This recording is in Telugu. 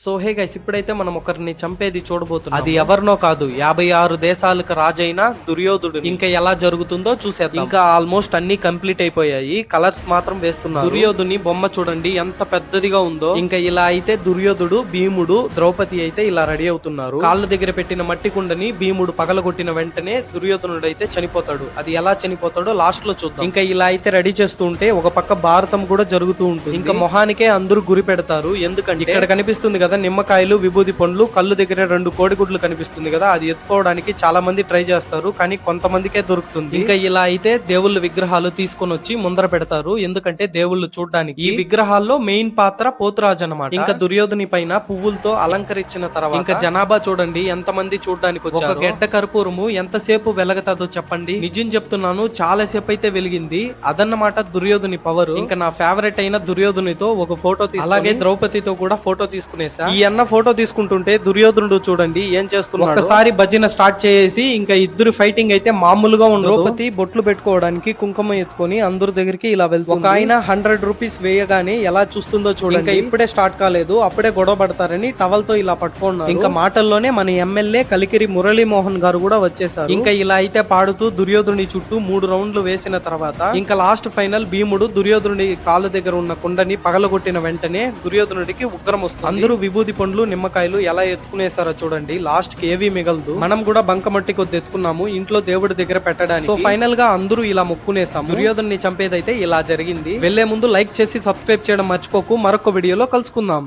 సో హే గైస్, ఇప్పుడైతే మనం ఒకరిని చంపేది చూడబోతున్నాం. అది ఎవరినో కాదు, 56 దేశాలకు రాజైన దుర్యోధుడు. ఇంకా ఎలా జరుగుతుందో చూసేద్దాం. ఇంకా ఆల్మోస్ట్ అన్ని కంప్లీట్ అయిపోయాయి, కలర్స్ మాత్రం వేస్తున్నారు. దుర్యోధుని బొమ్మ చూడండి ఎంత పెద్దదిగా ఉందో. ఇంకా ఇలా అయితే దుర్యోధుడు, భీముడు, ద్రౌపది అయితే ఇలా రెడీ అవుతున్నారు. కాళ్ళ దగ్గర పెట్టిన మట్టి కుండని భీముడు పగలగొట్టిన వెంటనే దుర్యోధనుడు అయితే చనిపోతాడు. అది ఎలా చనిపోతాడో లాస్ట్ లో చూద్దాం. ఇంకా ఇలా అయితే రెడీ చేస్తూ ఉంటే ఒక పక్క భారతం కూడా జరుగుతూ ఉంటుంది. ఇంకా మొహానికే అందరూ గురి పెడతారు. ఎందుకంటే ఇక్కడ కనిపిస్తుంది కదా నిమ్మకాయలు, విభూది పండ్లు, కళ్ళు దగ్గర 2 కోడిగుడ్లు కనిపిస్తుంది కదా, అది ఎత్తుకోవడానికి చాలా మంది ట్రై చేస్తారు, కానీ కొంతమందికే దొరుకుతుంది. ఇంకా ఇలా అయితే దేవుళ్ళ విగ్రహాలు తీసుకొని వచ్చి ముందర పెడతారు, ఎందుకంటే దేవుళ్ళు చూడడానికి. ఈ విగ్రహాల్లో మెయిన్ పాత్ర పోతురాజు అన్నమాట. ఇంకా దుర్యోధని పైన పువ్వులతో అలంకరించిన తర్వాత ఇంకా జనాభా చూడండి ఎంత మంది చూడడానికి వచ్చారు. ఒక గెడ్డ కర్పూరము ఎంతసేపు వెలగతాదో చెప్పండి. నిజం చెప్తున్నాను, చాలా సేపు అయితే వెలిగింది. అదన్నమాట దుర్యోధని పవర్. ఇంకా నా ఫేవరెట్ అయిన దుర్యోధనితో ఒక ఫోటో తీసుకుని, అలాగే ద్రౌపదితో కూడా ఫోటో తీసుకునేసా. ఈ అన్న ఫోటో తీసుకుంటుంటే దుర్యోధనుడు చూడండి ఏం చేస్తున్నాడు. ఒకసారి భజన స్టార్ట్ చేసి ఇంకా ఇద్దరు ఫైటింగ్ అయితే మామూలుగా ఉండదు. ద్రౌపది బొట్లు పెట్టుకోవడానికి కుంకుమ ఎత్తుకొని అందరి దగ్గరికి ఇలా వెళ్తుంది. ఒక ఆయన 100 రూపీస్ వేయగానే ఎలా చూస్తుందో చూడండి. ఇంకా ఇప్పుడే స్టార్ట్ కాలేదు, అప్పుడే గొడవ పడతారని టవల్ తో ఇలా పట్టుకున్నారు. ఇంకా మాటల్లోనే మన ఎమ్మెల్యే కలికిరి మురళీమోహన్ గారు కూడా వచ్చేసారు. ఇంకా ఇలా అయితే పాడుతూ దుర్యోధుని చుట్టూ 3 రౌండ్లు వేసిన తర్వాత ఇంకా లాస్ట్ ఫైనల్ భీముడు దుర్యోధనుడి కాళ్ళ దగ్గర ఉన్న కుండని పగలగొట్టిన వెంటనే దుర్యోధనుడికి ఉగ్రం వస్తుంది. అందరూ విభూది పండ్లు, నిమ్మకాయలు ఎలా ఎత్తుకునేసారో చూడండి. లాస్ట్ కి ఏవి మిగలదు. మనం కూడా బంకమట్టి కొద్ది ఎత్తుకున్నాము ఇంట్లో దేవుడి దగ్గర పెట్టడానికి. సో ఫైనల్ గా అందరూ ఇలా మొక్కునేసాము. దుర్యోధన్ని చంపేదైతే ఇలా జరిగింది. వెళ్లే ముందు లైక్ చేసి సబ్స్క్రైబ్ చేయడం మర్చిపోకు. మరొక వీడియోలో కలుసుకుందాం.